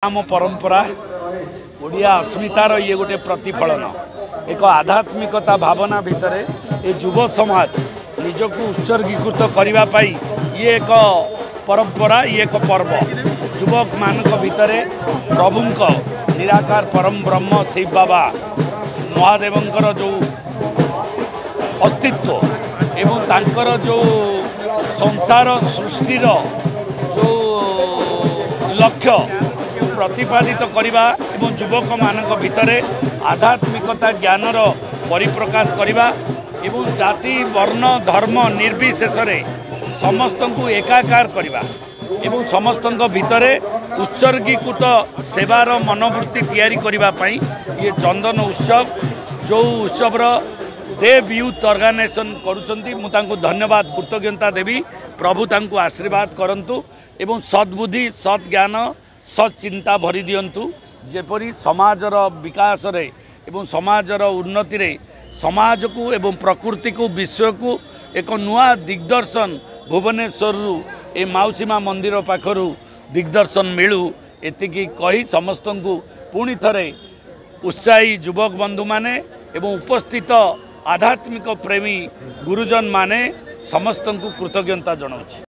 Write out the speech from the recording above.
आम परंपरा ओडिया अस्मितार ये गोटे प्रतिफलन एक आध्यात्मिकता भावना भितर ये युव समाज निजक उत्सर्गीकृत करने ये एक परंपरा ये एक पर्व युवक मान भितर प्रभु निराकार परम ब्रह्म शिव बाबा महादेवंकर जो अस्तित्व एवं तांकर जो संसार सृष्टिर जो लक्ष्य प्रतिपादित करवा एवं युवक मान भितर आध्यात्मिकता ज्ञानर परिप्रकाश करवा एवं जाति वर्ण धर्म निर्विशेष समस्त को एकाकार करवा एवं समस्त भितर उत्सर्गीकृत सेवार मनोवृत्ति तैयारी करने ये चंदन उत्सव जो उत्सवर देव यूथ ऑर्गेनाइजेशन करुँच धन्यवाद कृतज्ञता देवी प्रभु तांको आशीर्वाद करंतु एवं सद्बुद्धि सत् ज्ञान सत् चिंता भरी दियंतु जेपरी समाजर विकास रे एवं समाजर उन्नति रे समाज को एवं प्रकृति को विश्व को एक नुआ दिग्दर्शन भुवनेश्वर ए माउसीमा मंदिर पाखरु दिग्दर्शन मिलू एतिकी कही समस्त को पुणी थरे उत्साही युवक बंधु माने एवं उपस्थित आध्यात्मिक प्रेमी गुरुजन माने समस्त को कृतज्ञता जनाऊँ।